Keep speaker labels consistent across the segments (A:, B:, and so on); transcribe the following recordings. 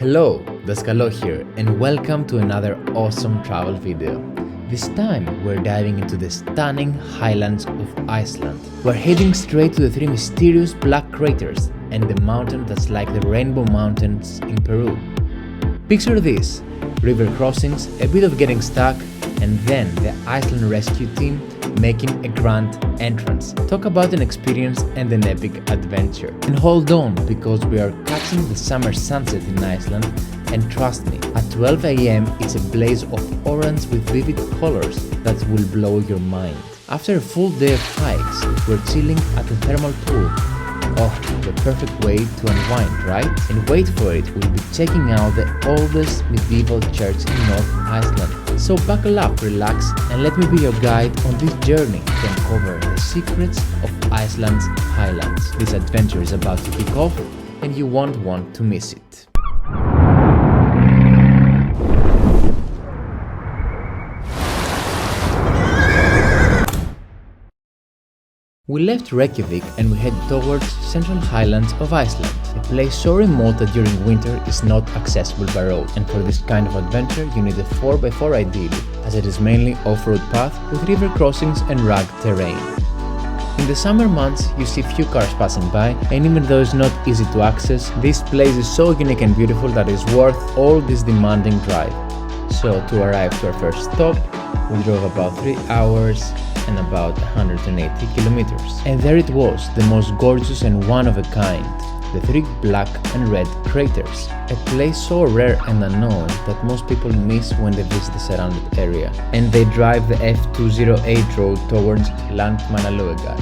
A: Hello, DASKALO here, and welcome to another awesome travel video. This time we're diving into the stunning Highlands of Iceland. We're heading straight to the three mysterious black craters and the mountain that's like the Rainbow Mountains in Peru. Picture this: river crossings, a bit of getting stuck, and then the Iceland rescue team making a grand entrance. Talk about an experience and an epic adventure. And hold on, because we are catching the summer sunset in Iceland, and trust me, at 12 AM it's a blaze of orange with vivid colors that will blow your mind. After a full day of hikes, we're chilling at a thermal pool. Oh, the perfect way to unwind, right? And wait for it, we'll be checking out the oldest medieval church in North Iceland. So buckle up, relax, and let me be your guide on this journey to uncover the secrets of Iceland's Highlands. This adventure is about to kick off, and you won't want to miss it. We left Reykjavik and we head towards central Highlands of Iceland, a place so remote that during winter is not accessible by road, and for this kind of adventure you need a 4x4 ideally, as it is mainly off-road path with river crossings and rugged terrain. In the summer months you see few cars passing by, and even though it's not easy to access, this place is so unique and beautiful that it's worth all this demanding drive. So to arrive to our first stop, we drove about 3 hours and about 180 kilometers. And there it was, the most gorgeous and one of a kind, the three black and red craters. A place so rare and unknown that most people miss when they visit the surrounding area. And they drive the F208 road towards Landmannalaugar.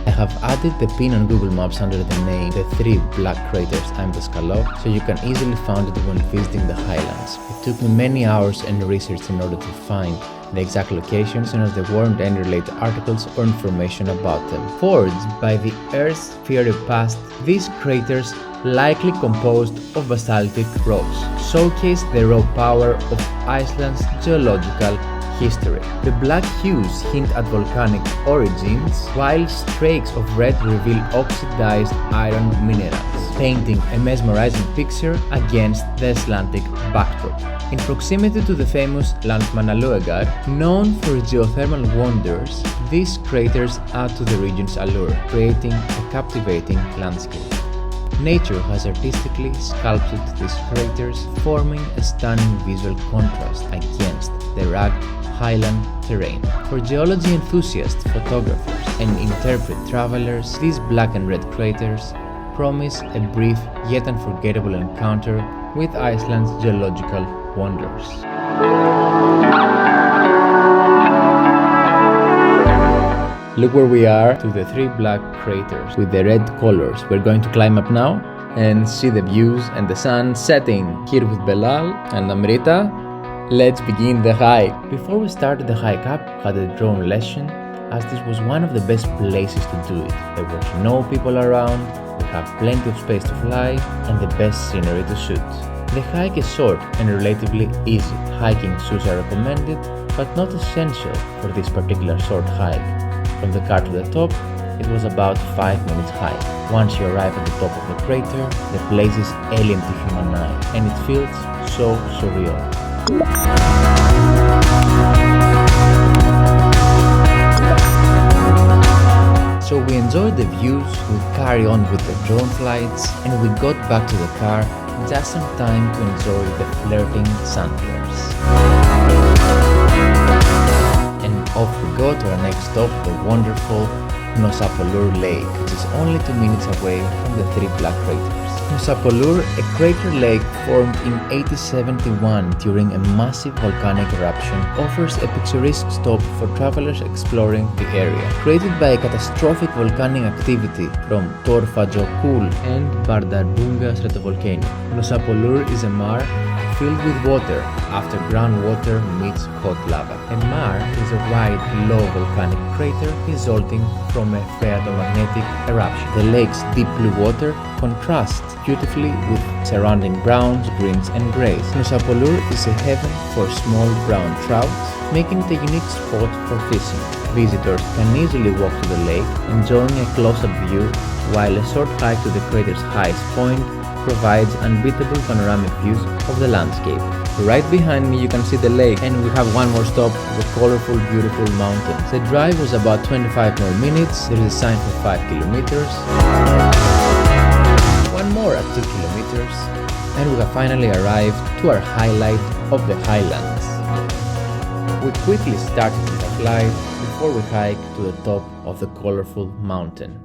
A: I have added the pin on Google Maps under the name The Three Black Craters I'm DASKALO, so you can easily find it when visiting the Highlands. It took me many hours and research in order to find the exact locations, and as there weren't any related articles or information about them. Forged by the Earth's fiery past, these craters, likely composed of basaltic rocks, showcase the raw power of Iceland's geological history. The black hues hint at volcanic origins, while streaks of red reveal oxidized iron minerals, painting a mesmerizing picture against the Icelandic backdrop. In proximity to the famous Landmannalaugar, known for its geothermal wonders, these craters add to the region's allure, creating a captivating landscape. Nature has artistically sculpted these craters, forming a stunning visual contrast against the rugged highland terrain. For geology enthusiasts, photographers, and intrepid travelers, these black and red craters promise a brief yet unforgettable encounter with Iceland's geological wonders. Look where we are, to the three black craters with the red colors. We're going to climb up now and see the views and the sun setting. Here with Belal and Amrita, let's begin the hike. Before we started the hike up, had a drone lesson, as this was one of the best places to do it. There was no people around, we have plenty of space to fly, and the best scenery to shoot. The hike is short and relatively easy. Hiking shoes are recommended, but not essential for this particular short hike. From the car to the top, it was about 5 minutes hike. Once you arrive at the top of the crater, the place is alien to human eye, and it feels so surreal. So we enjoyed the views, we carried on with the drone flights, and we got back to the car just in time to enjoy the flirting sandflares. And off we go to our next stop, the wonderful Hnausapollur lake, which is only 2 minutes away from the three black craters. Hnausapollur, a crater lake formed in 1871 during a massive volcanic eruption, offers a picturesque stop for travelers exploring the area. Created by a catastrophic volcanic activity from Torfajökull and Bardarbunga stratovolcano, Hnausapollur is a mare filled with water after groundwater meets hot lava. A mare is a wide, low volcanic crater resulting from a phreatomagnetic eruption. The lake's deep blue water contrasts beautifully with surrounding browns, greens and greys. Hnausapollur is a heaven for small brown trout, making it a unique spot for fishing. Visitors can easily walk to the lake, enjoying a close-up view, while a short hike to the crater's highest point provides unbeatable panoramic views of the landscape. Right behind me you can see the lake, and we have one more stop, the colorful, beautiful mountains. The drive was about 25 more minutes. There is a sign for 5 kilometers. One more at 2 kilometers. And we have finally arrived to our highlight of the Highlands. We quickly started with a flight before we hiked to the top of the colorful mountain.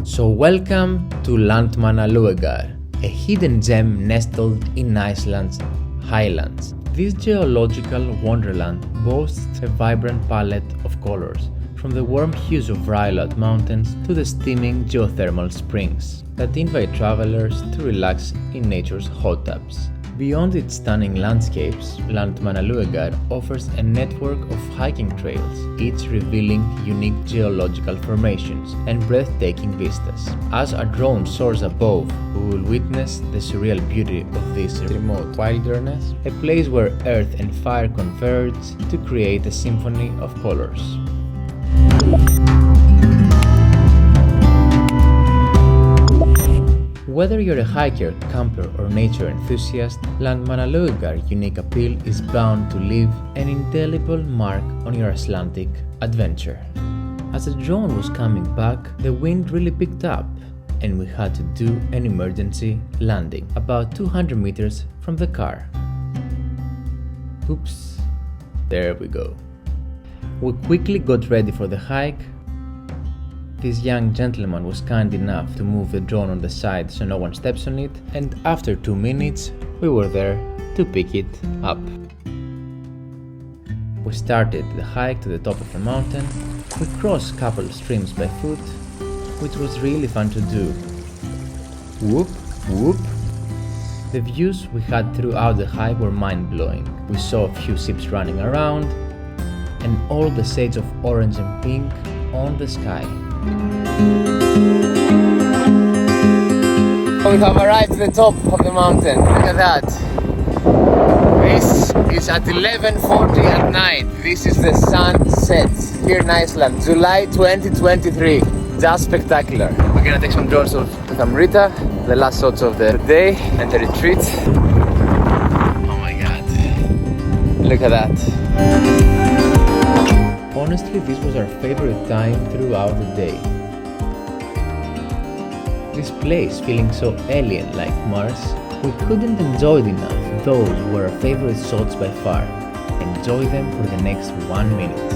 A: So welcome to Landmannalaugar, a hidden gem nestled in Iceland's Highlands. This geological wonderland boasts a vibrant palette of colors, from the warm hues of rhyolite mountains to the steaming geothermal springs that invite travelers to relax in nature's hot tubs. Beyond its stunning landscapes, Landmannalaugar offers a network of hiking trails, each revealing unique geological formations and breathtaking vistas. As our drone soars above, we will witness the surreal beauty of this remote wilderness, a place where earth and fire converge to create a symphony of colors. Whether you're a hiker, camper, or nature enthusiast, Landmannalaugar's unique appeal is bound to leave an indelible mark on your Icelandic adventure. As the drone was coming back, the wind really picked up, and we had to do an emergency landing about 200 meters from the car. Oops, there we go. We quickly got ready for the hike. This young gentleman was kind enough to move the drone on the side so no one steps on it, and after 2 minutes we were there to pick it up. We started the hike to the top of the mountain. We crossed a couple of streams by foot, which was really fun to do. Whoop, whoop. The views we had throughout the hike were mind-blowing. We saw a few ships running around, and all the shades of orange and pink on the sky. We have arrived at the top of the mountain. Look at that. This is at 11:40 at night. This is the sunset here in Iceland, July 2023. Just spectacular. We're gonna take some shots with Amrita, the last shots of the day and the retreat. Oh my god. Look at that. Honestly, this was our favorite time throughout the day. This place feeling so alien like Mars, we couldn't enjoy it enough. Those were our favorite shots by far. Enjoy them for the next 1 minute.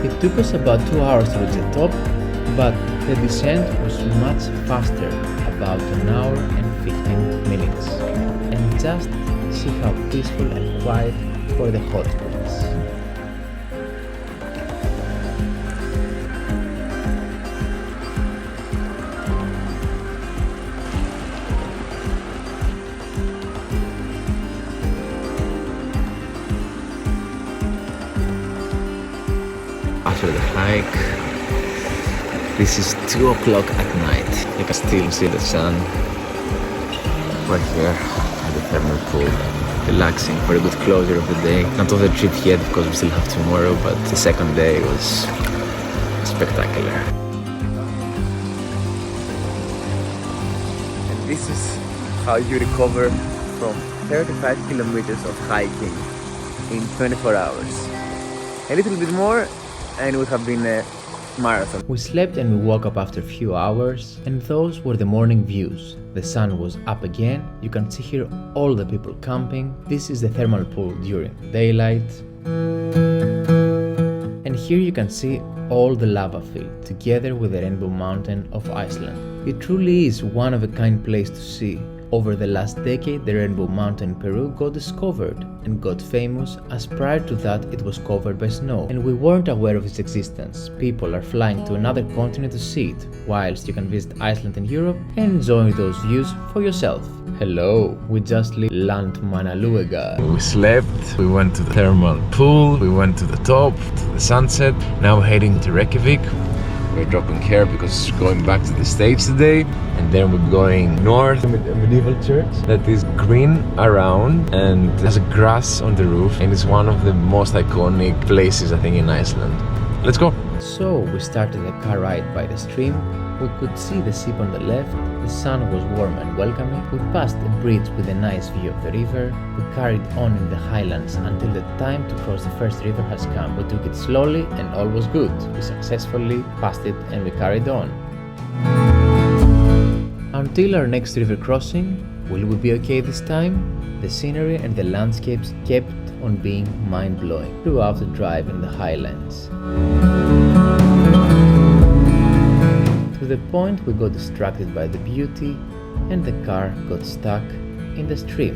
A: It took us about 2 hours to reach the top, but the descent was much faster, about 1 hour and 15 minutes. And just see how peaceful and quiet for the hot springs. After the hike, this is 2 o'clock at night. You can still see the sun. We're here at the thermal pool, relaxing for a good closure of the day. Not of the trip yet because we still have tomorrow, but the second day was spectacular. And this is how you recover from 35 kilometers of hiking in 24 hours. A little bit more and it would have been a marathon. We slept and we woke up after a few hours, and those were the morning views. The sun was up again. You can see here all the people camping. This is the thermal pool during daylight. And here you can see all the lava field together with the Rainbow Mountain of Iceland. It truly is one of a kind place to see. Over the last decade, the Rainbow Mountain in Peru got discovered and got famous, as prior to that it was covered by snow and we weren't aware of its existence. People are flying to another continent to see it, whilst you can visit Iceland and Europe and enjoy those views for yourself. Hello, we just left Landmannalaugar.
B: We slept, we went to the thermal pool, we went to the top, to the sunset. Now we're heading to Reykjavik. We're dropping here because we're going back to the States today, and then we're going north to a medieval church that is green around and has grass on the roof, and it's one of the most iconic places I think in Iceland. Let's go!
A: So we started the car ride by the stream. We could see the sea on the left, the sun was warm and welcoming. We passed a bridge with a nice view of the river. We carried on in the Highlands until the time to cross the first river has come. We took it slowly and all was good. We successfully passed it and we carried on. Until our next river crossing, will we be okay this time? The scenery and the landscapes kept on being mind-blowing throughout the drive in the Highlands. To the point we got distracted by the beauty and the car got stuck in the stream.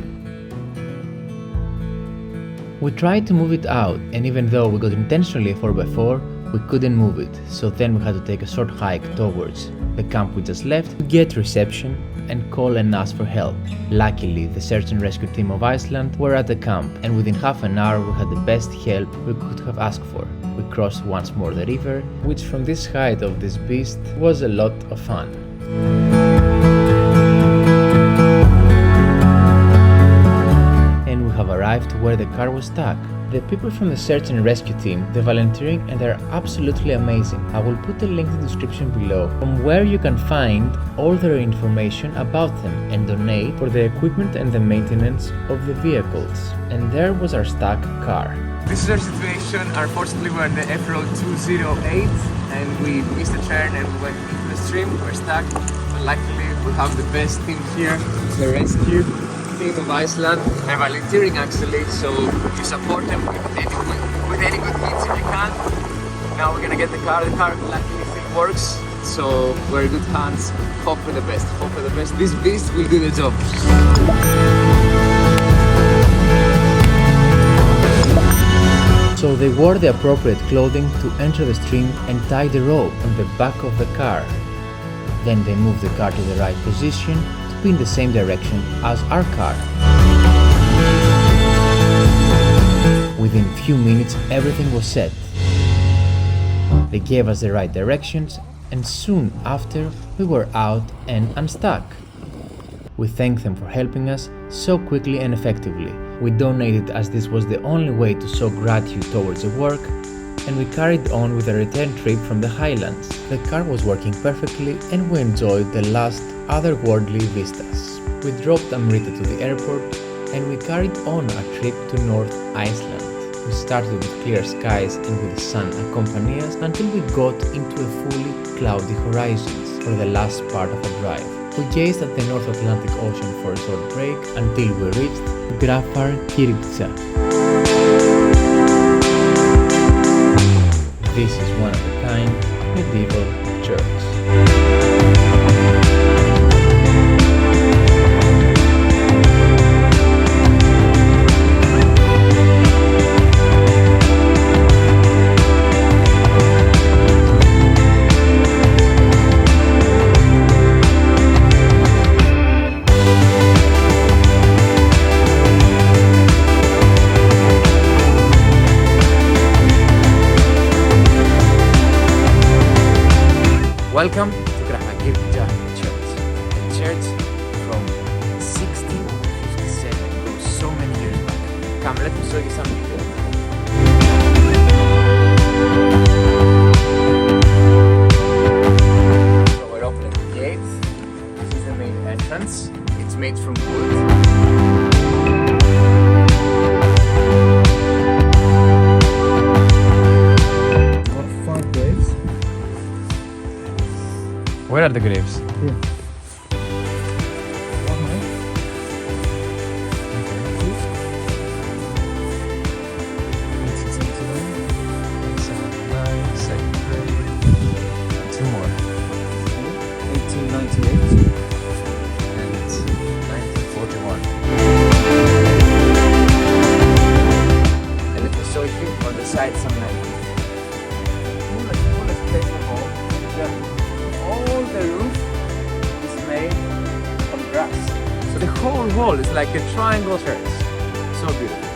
A: We tried to move it out, and even though we got intentionally a 4x4, we couldn't move it, so then we had to take a short hike towards the camp we just left to get reception and call and ask for help. Luckily, the search and rescue team of Iceland were at the camp, and within half an hour we had the best help we could have asked for. We crossed once more the river, which from this height of this beast was a lot of fun. And we have arrived where the car was stuck. The people from the search and rescue team, they're volunteering and they're absolutely amazing. I will put a link in the description below from where you can find all their information about them and donate for the equipment and the maintenance of the vehicles. And there was our stuck car.
B: This is our situation. Unfortunately, we're on the F-Road 208 and we missed a turn and we went into the stream. We're stuck, but luckily we have the best team here, the rescue team of Iceland. They're volunteering actually, so you support them with any good means if you can. Now we're gonna get the car. The car luckily still works, so we're in good hands. Hope for the best. Hope for the best. This beast will do the job.
A: So they wore the appropriate clothing to enter the stream and tie the rope on the back of the car. Then they moved the car to the right position to be in the same direction as our car. Within few minutes everything was set. They gave us the right directions and soon after we were out and unstuck. We thank them for helping us so quickly and effectively. We donated as this was the only way to show gratitude towards the work, and we carried on with a return trip from the Highlands. The car was working perfectly and we enjoyed the last otherworldly vistas. We dropped Amrita to the airport and we carried on our trip to North Iceland. We started with clear skies and with the sun accompanying us until we got into a fully cloudy horizons for the last part of our drive. We gazed at the North Atlantic Ocean for a short break until we reached Grafarkirkja. This is one of a kind medieval church.
B: Welcome to Grafarkirkja Church, a church from 1657, goes so many years back. Come, let me show you some details. So we're opening the gate. This is the main entrance. It's made from wood. Where are the graves?
A: Here.
B: Let's whole wall is like a triangle church. So beautiful.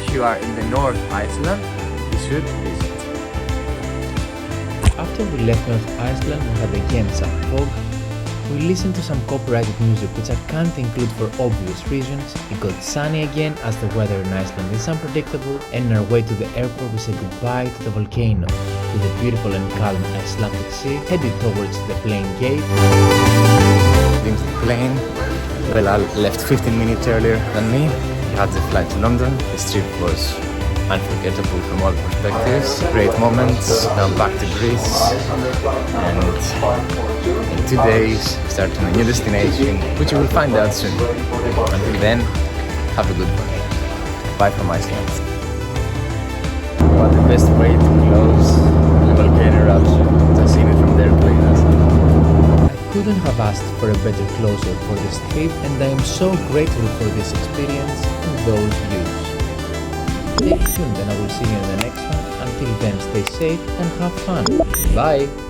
B: If you are in the North Iceland, you should visit.
A: After we left North Iceland, we had again some fog. We listened to some copyrighted music which I can't include for obvious reasons. It got sunny again as the weather in Iceland is unpredictable, and on our way to the airport we said goodbye to the volcano, to the beautiful and calm Icelandic Sea, headed towards the plane gate.
B: Into the plane. Bella left 15 minutes earlier than me. He had the flight to London. This trip was unforgettable from all perspectives. Great moments. Now back to Greece. And in 2 days, starting a new destination, which you will find out soon. Until then, have a good one. Bye from Iceland. What the best way to close the volcano eruption? Just seen it from the airplane.
A: I couldn't have asked for a better closure for this trip, and I am so grateful for this experience and those views. Stay tuned and I will see you in the next one. Until then, stay safe and have fun. Bye!